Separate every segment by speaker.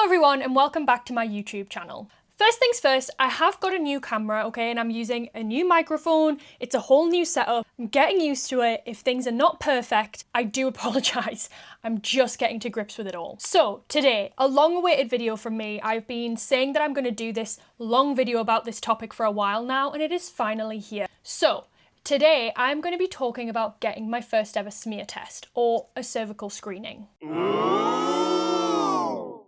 Speaker 1: everyone and welcome back to my YouTube channel. First things first, I have got a new camera, okay, and I'm using a new microphone. It's a whole new setup. I'm getting used to it. If things are not perfect, I do apologise. I'm just getting to grips with it all. So today, a long-awaited video from me. I've been saying that I'm going to do this long video about this topic for a while now, and it is finally here. So today, I'm going to be talking about getting my first ever smear test, or a cervical screening.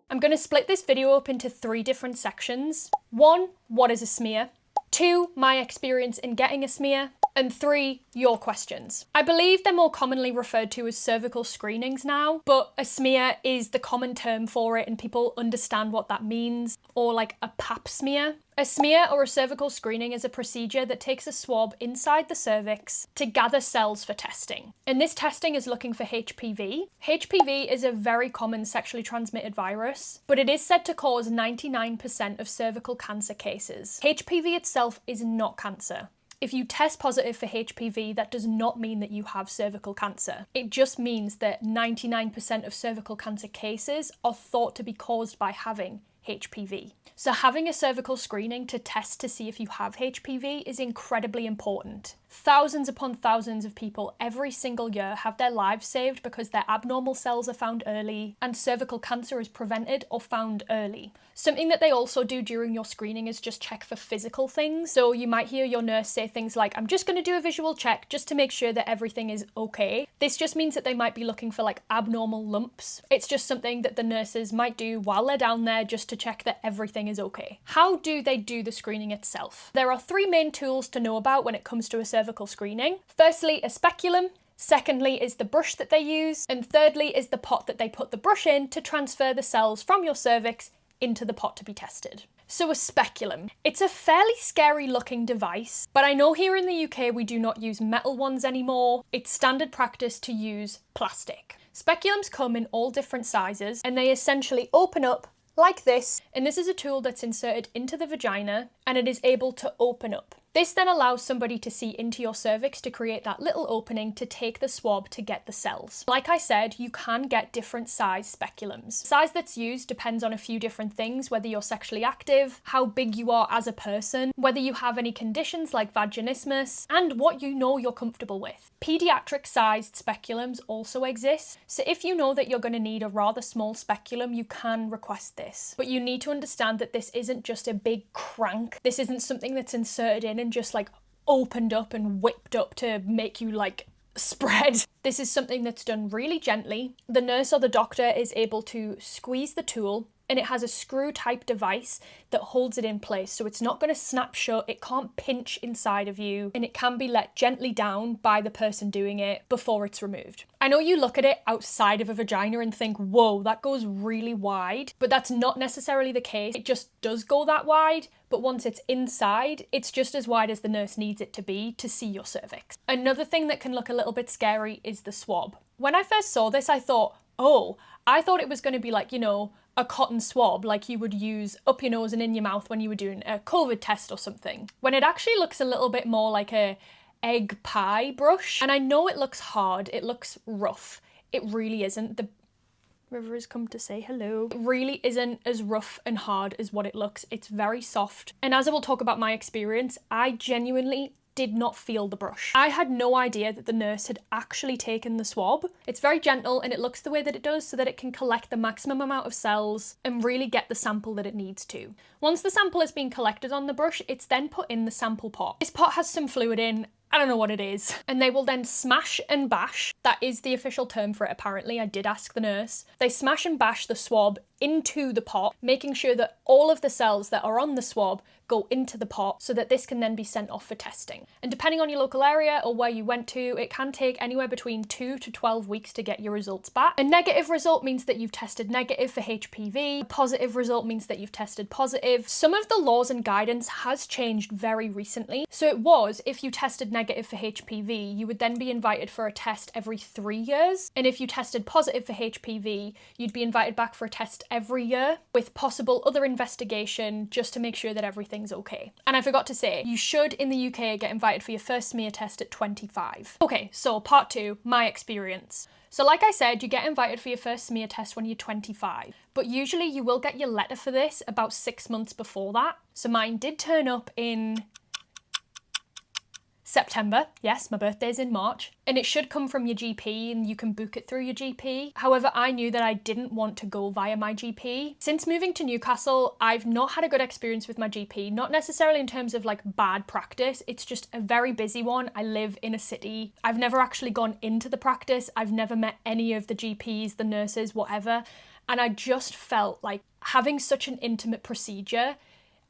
Speaker 1: I'm going to split this video up into 3 different sections. 1, what is a smear? 2, my experience in getting a smear. And 3, your questions. I believe they're more commonly referred to as cervical screenings now, but a smear is the common term for it and people understand what that means, or like a pap smear. A smear or a cervical screening is a procedure that takes a swab inside the cervix to gather cells for testing. And this testing is looking for HPV. HPV is a very common sexually transmitted virus, but it is said to cause 99% of cervical cancer cases. HPV itself is not cancer. If you test positive for HPV, that does not mean that you have cervical cancer. It just means that 99% of cervical cancer cases are thought to be caused by having HPV. So having a cervical screening to test to see if you have HPV is incredibly important. Thousands upon thousands of people every single year have their lives saved because their abnormal cells are found early and cervical cancer is prevented or found early. Something that they also do during your screening is just check for physical things. So you might hear your nurse say things like, I'm just going to do a visual check just to make sure that everything is okay. This just means that they might be looking for like abnormal lumps. It's just something that the nurses might do while they're down there just to check that everything is okay. How do they do the screening itself? There are 3 main tools to know about when it comes to a cervical screening. Firstly, a speculum. Secondly is the brush that they use. And thirdly is the pot that they put the brush in to transfer the cells from your cervix into the pot to be tested. So a speculum. It's a fairly scary looking device, but I know here in the UK we do not use metal ones anymore. It's standard practice to use plastic. Speculums come in all different sizes and they essentially open up like this, and this is a tool that's inserted into the vagina and it is able to open up. This then allows somebody to see into your cervix to create that little opening to take the swab to get the cells. Like I said, you can get different size speculums. The size that's used depends on a few different things, whether you're sexually active, how big you are as a person, whether you have any conditions like vaginismus, and what you know you're comfortable with. Pediatric sized speculums also exist, so if you know that you're going to need a rather small speculum, you can request this. But you need to understand that this isn't just a big crank. This isn't something that's inserted in and just like opened up and whipped up to make you like spread. This is something that's done really gently. The nurse or the doctor is able to squeeze the tool and it has a screw type device that holds it in place. So it's not going to snap shut, it can't pinch inside of you, and it can be let gently down by the person doing it before it's removed. I know you look at it outside of a vagina and think, whoa, that goes really wide, but that's not necessarily the case. It just does go that wide, but once it's inside, it's just as wide as the nurse needs it to be to see your cervix. Another thing that can look a little bit scary is the swab. When I first saw this, I thought it was going to be like, you know, a cotton swab like you would use up your nose and in your mouth when you were doing a COVID test or something. When it actually looks a little bit more like a egg pie brush. And I know it looks hard, it looks rough. It really isn't. The river has come to say hello. It really isn't as rough and hard as what it looks. It's very soft. And as I will talk about my experience, I genuinely did not feel the brush. I had no idea that the nurse had actually taken the swab. It's very gentle and it looks the way that it does so that it can collect the maximum amount of cells and really get the sample that it needs to. Once the sample has been collected on the brush, it's then put in the sample pot. This pot has some fluid in, I don't know what it is. And they will then smash and bash. That is the official term for it apparently. I did ask the nurse. They smash and bash the swab into the pot, making sure that all of the cells that are on the swab go into the pot so that this can then be sent off for testing. And depending on your local area or where you went to, it can take anywhere between 2 to 12 weeks to get your results back. A negative result means that you've tested negative for HPV. A positive result means that you've tested positive. Some of the laws and guidance has changed very recently. So it was, if you tested negative for HPV, you would then be invited for a test every 3 years. And if you tested positive for HPV, you'd be invited back for a test every year with possible other investigation just to make sure that everything's okay. And I forgot to say, you should in the UK get invited for your first smear test at 25. Okay, so part 2, my experience. So like I said, you get invited for your first smear test when you're 25. but usually you will get your letter for this about 6 months before that. So mine did turn up in September. Yes, my birthday's in March, and it should come from your GP and you can book it through your GP. However, I knew that I didn't want to go via my GP. Since moving to Newcastle, I've not had a good experience with my GP, not necessarily in terms of like bad practice, it's just a very busy one. I live in a city. I've never actually gone into the practice. I've never met any of the GPs, the nurses, whatever. And I just felt like having such an intimate procedure,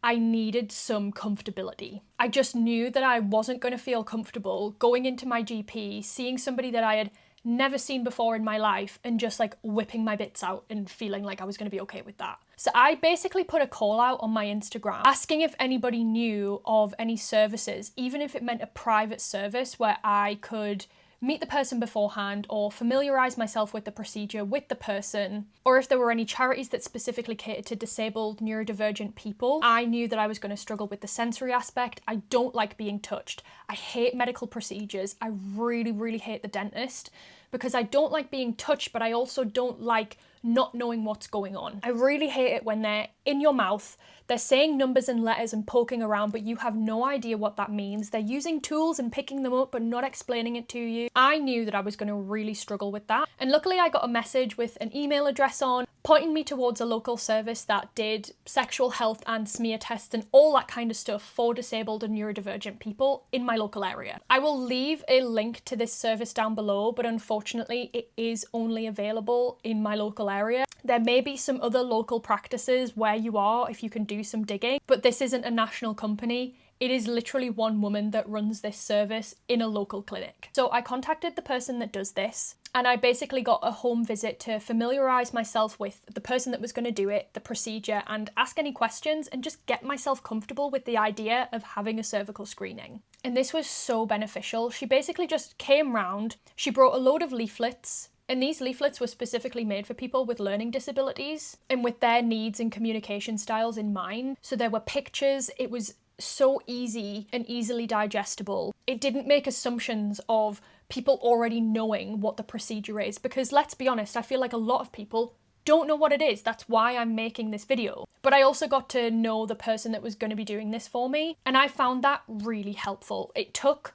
Speaker 1: I needed some comfortability. I just knew that I wasn't going to feel comfortable going into my GP, seeing somebody that I had never seen before in my life and just like whipping my bits out and feeling like I was going to be okay with that. So I basically put a call out on my Instagram asking if anybody knew of any services, even if it meant a private service where I could meet the person beforehand or familiarise myself with the procedure with the person, or if there were any charities that specifically catered to disabled neurodivergent people. I knew that I was going to struggle with the sensory aspect. I don't like being touched. I hate medical procedures. I really, really hate the dentist because I don't like being touched, but I also don't like not knowing what's going on. I really hate it when they're in your mouth, they're saying numbers and letters and poking around, but you have no idea what that means. They're using tools and picking them up, but not explaining it to you. I knew that I was going to really struggle with that. And luckily I got a message with an email address on, pointing me towards a local service that did sexual health and smear tests and all that kind of stuff for disabled and neurodivergent people in my local area. I will leave a link to this service down below, but unfortunately it is only available in my local area. There may be some other local practices where you are if you can do some digging, but this isn't a national company. It is literally one woman that runs this service in a local clinic. So I contacted the person that does this, and I basically got a home visit to familiarise myself with the person that was going to do it, the procedure, and ask any questions and just get myself comfortable with the idea of having a cervical screening. And this was so beneficial. She basically just came round, she brought a load of leaflets, and these leaflets were specifically made for people with learning disabilities and with their needs and communication styles in mind. So there were pictures, it was so easy and easily digestible. It didn't make assumptions of people already knowing what the procedure is, because let's be honest, I feel like a lot of people don't know what it is. That's why I'm making this video. But I also got to know the person that was going to be doing this for me, and I found that really helpful. It took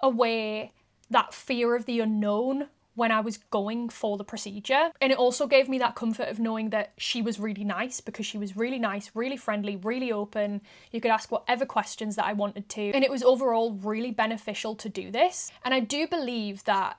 Speaker 1: away that fear of the unknown when I was going for the procedure. And it also gave me that comfort of knowing that she was really nice, because she was really nice, really friendly, really open. You could ask whatever questions that I wanted to. And it was overall really beneficial to do this. And I do believe that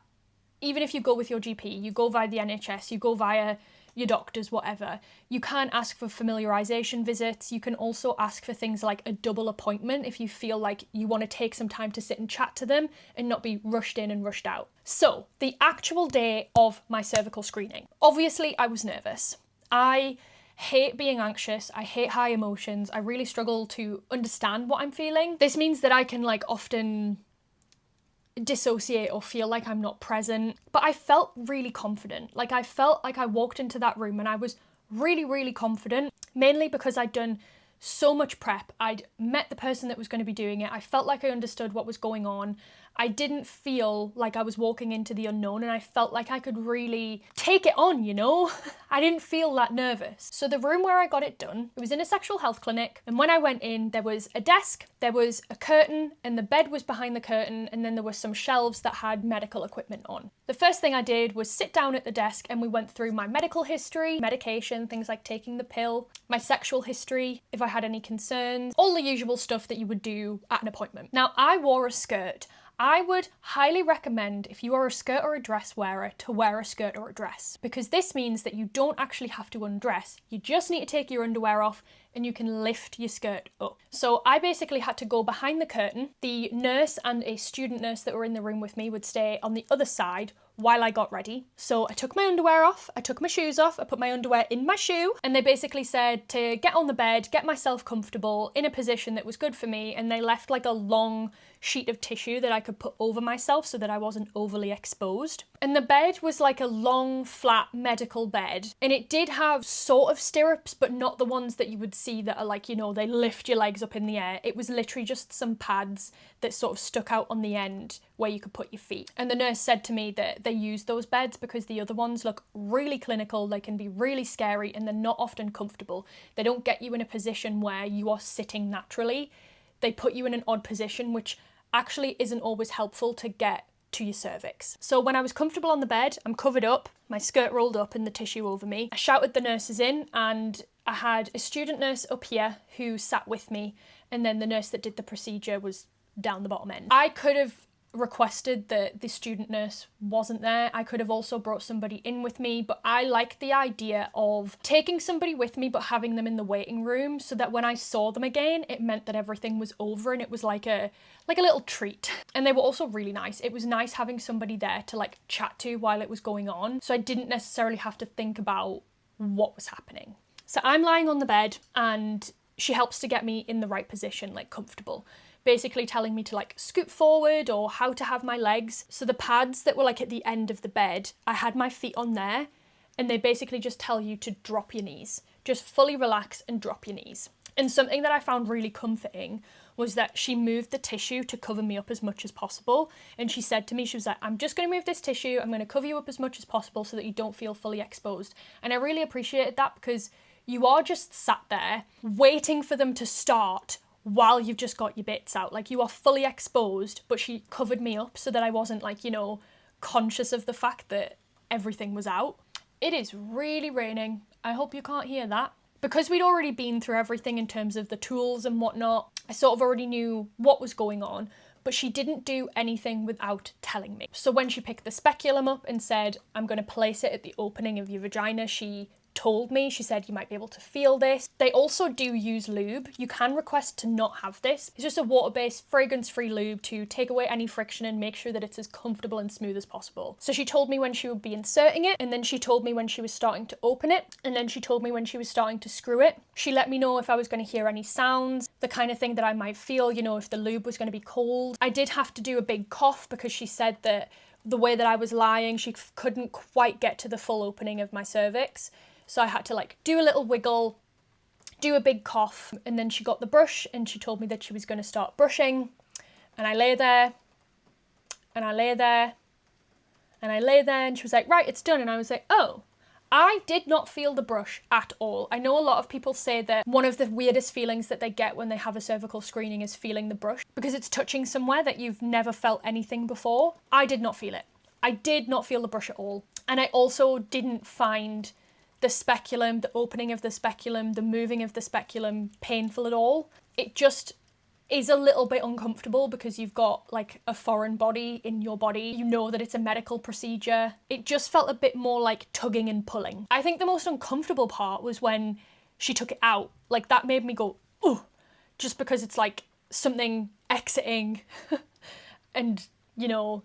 Speaker 1: even if you go with your GP, you go via the NHS, you go via your doctors, whatever, you can ask for familiarisation visits. You can also ask for things like a double appointment if you feel like you want to take some time to sit and chat to them and not be rushed in and rushed out. So the actual day of my cervical screening, obviously I was nervous. I hate being anxious. I hate high emotions. I really struggle to understand what I'm feeling. This means that I can often dissociate or feel like I'm not present, but I felt really confident. I felt like I walked into that room and I was really, really confident, mainly because I'd done so much prep. I'd met the person that was going to be doing it. I felt like I understood what was going on. I didn't feel like I was walking into the unknown, and I felt like I could really take it on, you know? I didn't feel that nervous. So the room where I got it done, it was in a sexual health clinic, and when I went in, there was a desk, there was a curtain, and the bed was behind the curtain, and then there were some shelves that had medical equipment on. The first thing I did was sit down at the desk, and we went through my medical history, medication, things like taking the pill, my sexual history, if I had any concerns, all the usual stuff that you would do at an appointment. Now, I wore a skirt. I would highly recommend, if you are a skirt or a dress wearer, to wear a skirt or a dress, because this means that you don't actually have to undress. You just need to take your underwear off and you can lift your skirt up. So I basically had to go behind the curtain. The nurse and a student nurse that were in the room with me would stay on the other side while I got ready. So I took my underwear off, I took my shoes off, I put my underwear in my shoe, and they basically said to get on the bed, get myself comfortable in a position that was good for me, and they left a long sheet of tissue that I could put over myself so that I wasn't overly exposed. And the bed was like a long, flat medical bed. And it did have sort of stirrups, but not the ones that you would see that are like, you know, they lift your legs up in the air. It was literally just some pads that sort of stuck out on the end where you could put your feet. And the nurse said to me that they use those beds because the other ones look really clinical, they can be really scary, and they're not often comfortable. They don't get you in a position where you are sitting naturally. They put you in an odd position, which actually isn't always helpful to get to your cervix. So when I was comfortable on the bed, I'm covered up, my skirt rolled up and the tissue over me. I shouted the nurses in, and I had a student nurse up here who sat with me, and then the nurse that did the procedure was down the bottom end. I could have requested that the student nurse wasn't there. I could have also brought somebody in with me, but I liked the idea of taking somebody with me but having them in the waiting room so that when I saw them again, it meant that everything was over and it was like a little treat. And they were also really nice. It was nice having somebody there to like chat to while it was going on, so I didn't necessarily have to think about what was happening. So I'm lying on the bed and she helps to get me in the right position, like comfortable, basically telling me to like scoot forward or how to have my legs. So the pads that were like at the end of the bed, I had my feet on there, and they basically just tell you to drop your knees. Just fully relax and drop your knees. And something that I found really comforting was that she moved the tissue to cover me up as much as possible. And she said to me, she was like, I'm just going to move this tissue, I'm going to cover you up as much as possible so that you don't feel fully exposed. And I really appreciated that, because you are just sat there waiting for them to start while you've just got your bits out. Like, you are fully exposed, but she covered me up so that I wasn't like, you know, conscious of the fact that everything was out. It is really raining. I hope you can't hear that. Because we'd already been through everything in terms of the tools and whatnot, I sort of already knew what was going on, but she didn't do anything without telling me. So when she picked the speculum up and said, I'm going to place it at the opening of your vagina, she told me, she said, you might be able to feel this. They also do use lube. You can request to not have this. It's just a water-based, fragrance-free lube to take away any friction and make sure that it's as comfortable and smooth as possible. So she told me when she would be inserting it, and then she told me when she was starting to open it, and then she told me when she was starting to screw it. She let me know if I was going to hear any sounds, the kind of thing that I might feel, you know, if the lube was going to be cold. I did have to do a big cough because she said that the way that I was lying, she couldn't quite get to the full opening of my cervix. So I had to like do a little wiggle, do a big cough, and then she got the brush and she told me that she was going to start brushing. And I lay there, and I lay there, and I lay there, and she was like, right, it's done. And I was like, oh, I did not feel the brush at all. I know a lot of people say that one of the weirdest feelings that they get when they have a cervical screening is feeling the brush, because it's touching somewhere that you've never felt anything before. I did not feel it. I did not feel the brush at all. And I also didn't find the speculum, the opening of the speculum, the moving of the speculum painful at all. It just is a little bit uncomfortable because you've got like a foreign body in your body. You know that it's a medical procedure. It just felt a bit more like tugging and pulling. I think the most uncomfortable part was when she took it out. Like, that made me go, oh, just because it's like something exiting and, you know,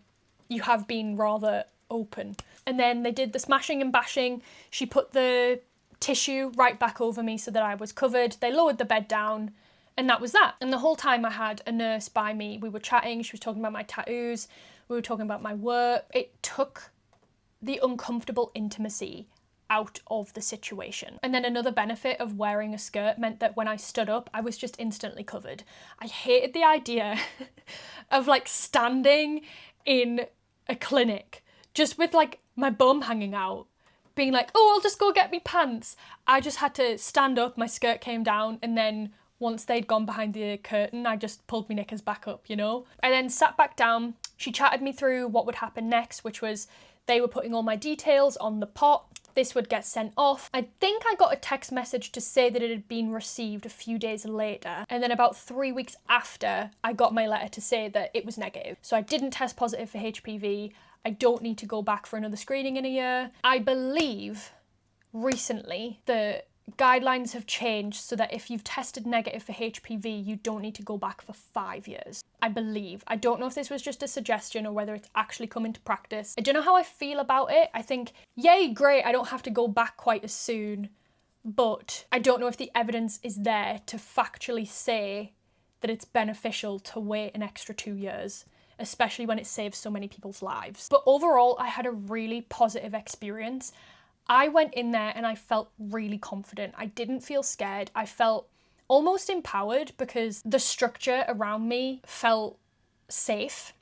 Speaker 1: you have been rather open. And then they did the smashing and bashing. She put the tissue right back over me so that I was covered. They lowered the bed down, and that was that. And the whole time I had a nurse by me. We were chatting. She was talking about my tattoos. We were talking about my work. It took the uncomfortable intimacy out of the situation. And then another benefit of wearing a skirt meant that when I stood up, I was just instantly covered. I hated the idea of like standing in a clinic just with like my bum hanging out, being like, oh, I'll just go get me pants. I just had to stand up, my skirt came down, and then once they'd gone behind the curtain, I just pulled my knickers back up, you know? I then sat back down. She chatted me through what would happen next, which was they were putting all my details on the pot. This would get sent off. I think I got a text message to say that it had been received a few days later. And then about 3 weeks after, I got my letter to say that it was negative. So I didn't test positive for HPV. I don't need to go back for another screening in a year. I believe recently the guidelines have changed so that if you've tested negative for HPV, you don't need to go back for 5 years. I believe. I don't know if this was just a suggestion or whether it's actually come into practice. I don't know how I feel about it. I think, yay, great, I don't have to go back quite as soon, but I don't know if the evidence is there to factually say that it's beneficial to wait an extra 2 years, especially when it saves so many people's lives. But overall, I had a really positive experience. I went in there and I felt really confident. I didn't feel scared. I felt almost empowered because the structure around me felt safe.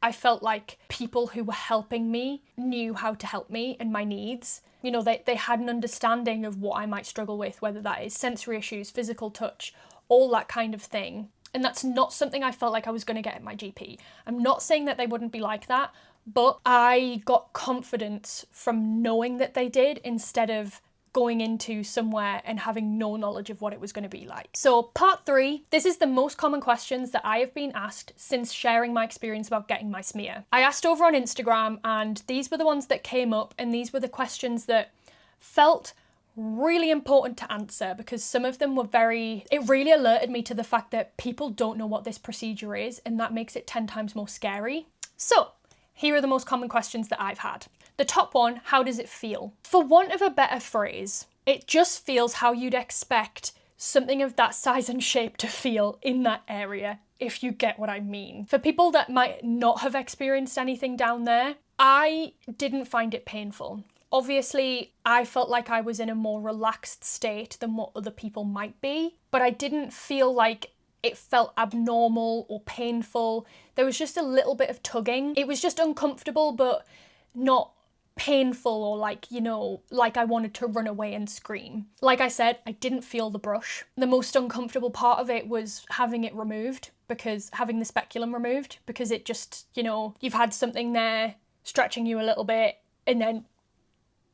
Speaker 1: I felt like people who were helping me knew how to help me and my needs. You know, they had an understanding of what I might struggle with, whether that is sensory issues, physical touch, all that kind of thing. And that's not something I felt like I was going to get at my GP. I'm not saying that they wouldn't be like that, but I got confidence from knowing that they did instead of going into somewhere and having no knowledge of what it was going to be like. So part 3, this is the most common questions that I have been asked since sharing my experience about getting my smear. I asked over on Instagram and these were the ones that came up, and these were the questions that felt really important to answer because some of them were it really alerted me to the fact that people don't know what this procedure is, and that makes it 10 times more scary. So here are the most common questions that I've had. The top one, how does it feel? For want of a better phrase, it just feels how you'd expect something of that size and shape to feel in that area, if you get what I mean. For people that might not have experienced anything down there, I didn't find it painful. Obviously, I felt like I was in a more relaxed state than what other people might be, but I didn't feel like it felt abnormal or painful. There was just a little bit of tugging. It was just uncomfortable, but not painful or like, you know, like I wanted to run away and scream. Like I said, I didn't feel the brush. The most uncomfortable part of it was having it removed, because having the speculum removed, because it just, you know, you've had something there stretching you a little bit and then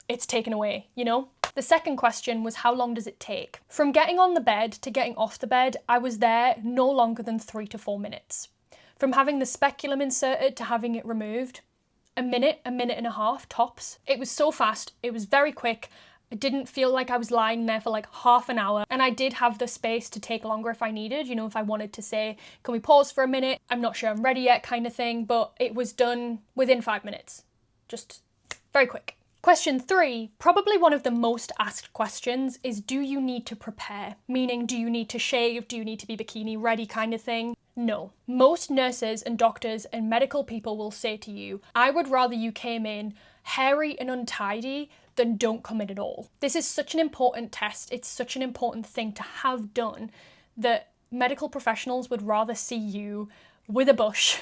Speaker 1: it's taken away, you know? The second question was, how long does it take? From getting on the bed to getting off the bed, I was there no longer than 3 to 4 minutes. From having the speculum inserted to having it removed, a minute and a half tops. It was so fast, it was very quick. I didn't feel like I was lying there for like half an hour, and I did have the space to take longer if I needed, you know, if I wanted to say, can we pause for a minute? I'm not sure I'm ready yet kind of thing, but it was done within 5 minutes. Just very quick. Question 3, probably one of the most asked questions, is do you need to prepare? Meaning, do you need to shave? Do you need to be bikini ready kind of thing? No. Most nurses and doctors and medical people will say to you, I would rather you came in hairy and untidy than don't come in at all. This is such an important test. It's such an important thing to have done that medical professionals would rather see you with a bush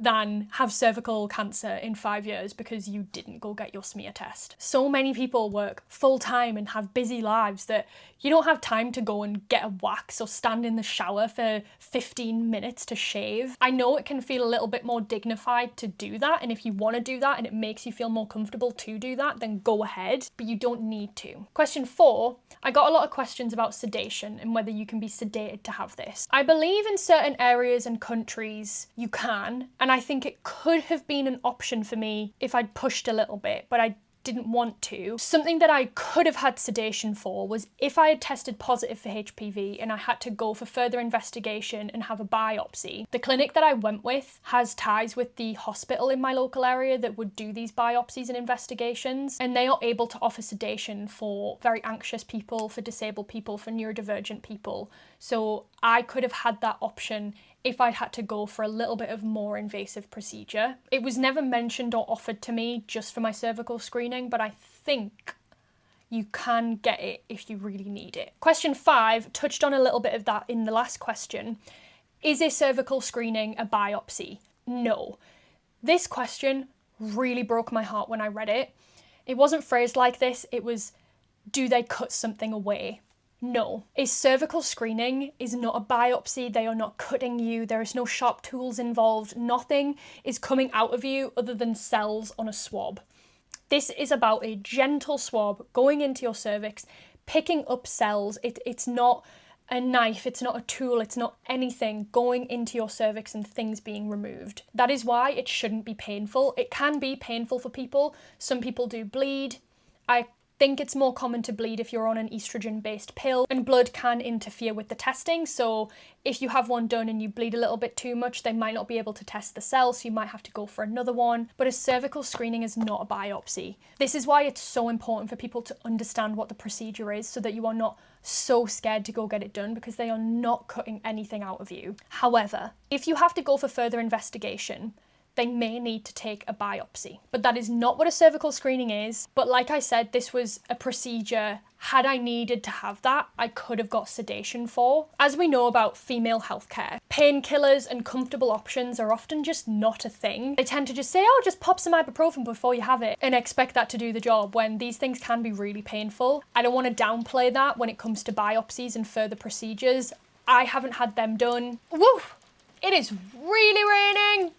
Speaker 1: than have cervical cancer in 5 years because you didn't go get your smear test. So many people work full time and have busy lives that you don't have time to go and get a wax or stand in the shower for 15 minutes to shave. I know it can feel a little bit more dignified to do that, and if you want to do that and it makes you feel more comfortable to do that, then go ahead, but you don't need to. Question 4, I got a lot of questions about sedation and whether you can be sedated to have this. I believe in certain areas and countries you can, and I think it could have been an option for me if I'd pushed a little bit, but I didn't want to. Something that I could have had sedation for was if I had tested positive for HPV and I had to go for further investigation and have a biopsy. The clinic that I went with has ties with the hospital in my local area that would do these biopsies and investigations, and they are able to offer sedation for very anxious people, for disabled people, for neurodivergent people. So I could have had that option if I had to go for a little bit of more invasive procedure. It was never mentioned or offered to me just for my cervical screening, but I think you can get it if you really need it. Question 5 touched on a little bit of that in the last question. Is a cervical screening a biopsy? No. This question really broke my heart when I read it. It wasn't phrased like this, it was, do they cut something away? No. A cervical screening is not a biopsy. They are not cutting you. There is no sharp tools involved. Nothing is coming out of you other than cells on a swab. This is about a gentle swab going into your cervix, picking up cells. It's not a knife, it's not a tool, it's not anything going into your cervix and things being removed. That is why it shouldn't be painful. It can be painful for people. Some people do bleed. I think it's more common to bleed if you're on an estrogen-based pill, and blood can interfere with the testing. So if you have one done and you bleed a little bit too much, they might not be able to test the cell, so you might have to go for another one. But a cervical screening is not a biopsy. This is why it's so important for people to understand what the procedure is, so that you are not so scared to go get it done, because they are not cutting anything out of you. However, if you have to go for further investigation, they may need to take a biopsy. But that is not what a cervical screening is. But like I said, this was a procedure, had I needed to have that, I could have got sedation for. As we know about female healthcare, painkillers and comfortable options are often just not a thing. They tend to just say, oh, just pop some ibuprofen before you have it, and expect that to do the job, when these things can be really painful. I don't want to downplay that when it comes to biopsies and further procedures. I haven't had them done. Woo! It is really raining.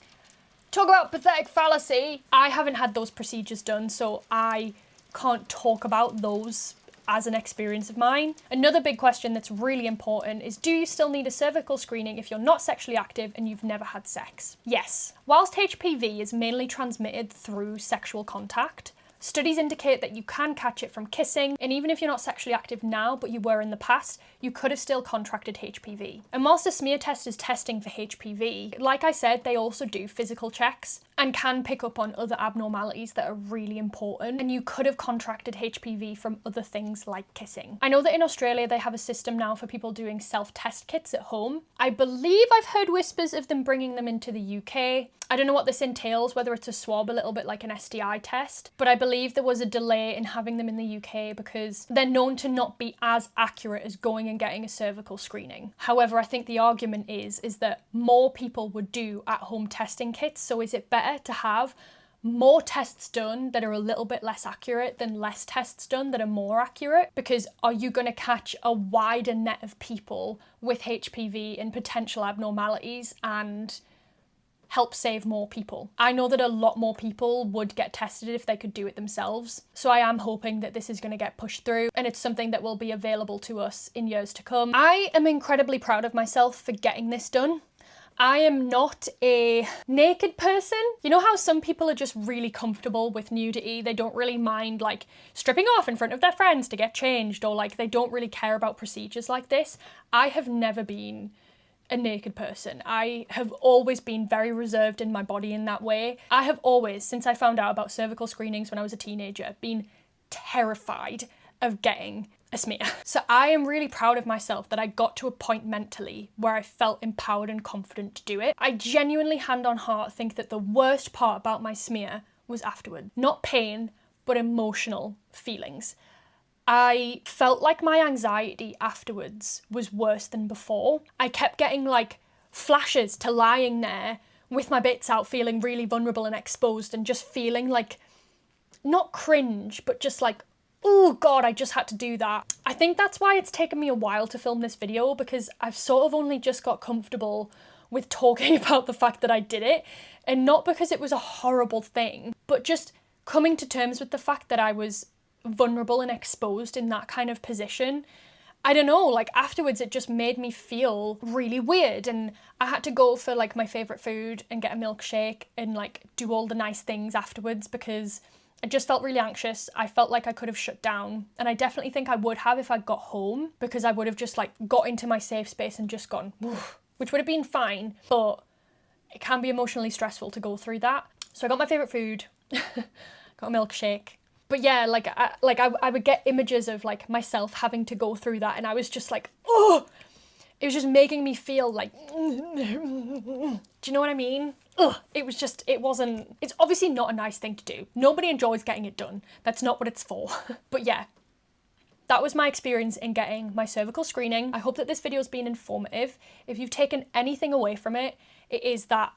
Speaker 1: Talk about pathetic fallacy. I haven't had those procedures done, so I can't talk about those as an experience of mine. Another big question that's really important is, do you still need a cervical screening if you're not sexually active and you've never had sex? Yes. Whilst HPV is mainly transmitted through sexual contact, studies indicate that you can catch it from kissing, and even if you're not sexually active now, but you were in the past, you could have still contracted HPV. And whilst a smear test is testing for HPV, like I said, they also do physical checks and can pick up on other abnormalities that are really important, and you could have contracted HPV from other things like kissing. I know that in Australia they have a system now for people doing self-test kits at home. I believe I've heard whispers of them bringing them into the UK. I don't know what this entails, whether it's a swab a little bit like an STI test, but I believe there was a delay in having them in the UK because they're known to not be as accurate as going and getting a cervical screening. However, I think the argument is that more people would do at-home testing kits, so is it better to have more tests done that are a little bit less accurate than less tests done that are more accurate? Because are you going to catch a wider net of people with HPV and potential abnormalities and help save more people? I know that a lot more people would get tested if they could do it themselves. So I am hoping that this is going to get pushed through and it's something that will be available to us in years to come. I am incredibly proud of myself for getting this done. I am not a naked person. You know how some people are just really comfortable with nudity? They don't really mind like stripping off in front of their friends to get changed, or like they don't really care about procedures like this. I have never been a naked person. I have always been very reserved in my body in that way. I have always, since I found out about cervical screenings when I was a teenager, been terrified of getting a smear. So I am really proud of myself that I got to a point mentally where I felt empowered and confident to do it. I genuinely, hand on heart, think that the worst part about my smear was afterward. Not pain, but emotional feelings. I felt like my anxiety afterwards was worse than before. I kept getting like flashes to lying there with my bits out, feeling really vulnerable and exposed, and just feeling like, not cringe, but just like, oh God, I just had to do that. I think that's why it's taken me a while to film this video, because I've sort of only just got comfortable with talking about the fact that I did it, and not because it was a horrible thing, but just coming to terms with the fact that I was vulnerable and exposed in that kind of position. I don't know, like afterwards it just made me feel really weird, and I had to go for like my favourite food and get a milkshake and like do all the nice things afterwards because I just felt really anxious. I felt like I could have shut down, and I definitely think I would have if I got home, because I would have just like got into my safe space and just gone, woof, which would have been fine, but it can be emotionally stressful to go through that. So I got my favourite food, got a milkshake. But yeah, I would get images of like myself having to go through that, and I was just like, oh, it was just making me feel like, do you know what I mean? Ugh, it's obviously not a nice thing to do. Nobody enjoys getting it done. That's not what it's for. But yeah, that was my experience in getting my cervical screening. I hope that this video has been informative. If you've taken anything away from it, it is that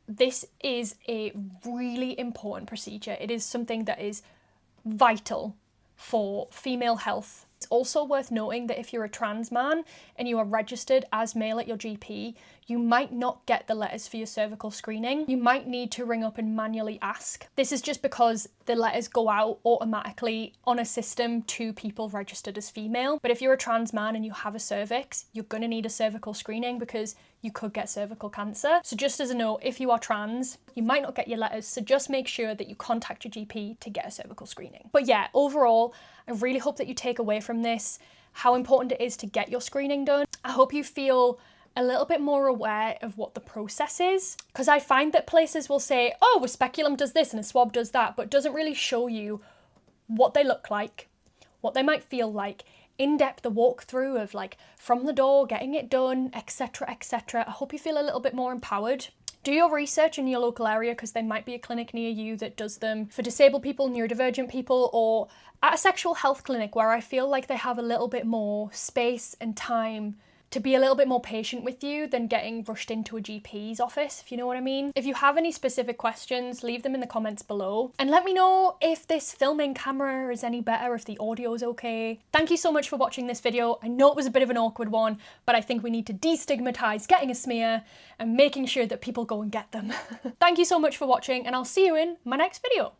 Speaker 1: this is a really important procedure. It is something that is vital for female health. It's also worth noting that if you're a trans man and you are registered as male at your GP, you might not get the letters for your cervical screening. You might need to ring up and manually ask. This is just because the letters go out automatically on a system to people registered as female. But if you're a trans man and you have a cervix, you're going to need a cervical screening because you could get cervical cancer. So just as a note, if you are trans, you might not get your letters, so just make sure that you contact your GP to get a cervical screening. But yeah, overall, I really hope that you take away from this how important it is to get your screening done. I hope you feel a little bit more aware of what the process is, because I find that places will say, oh, a speculum does this and a swab does that, but doesn't really show you what they look like, what they might feel like, in-depth the walkthrough of like from the door, getting it done, etc, etc. I hope you feel a little bit more empowered. Do your research in your local area, because there might be a clinic near you that does them for disabled people, neurodivergent people, or at a sexual health clinic where I feel like they have a little bit more space and time to be a little bit more patient with you than getting rushed into a GP's office, if you know what I mean. If you have any specific questions, leave them in the comments below. And let me know if this filming camera is any better, if the audio is okay. Thank you so much for watching this video. I know it was a bit of an awkward one, but I think we need to destigmatize getting a smear and making sure that people go and get them. Thank you so much for watching, and I'll see you in my next video.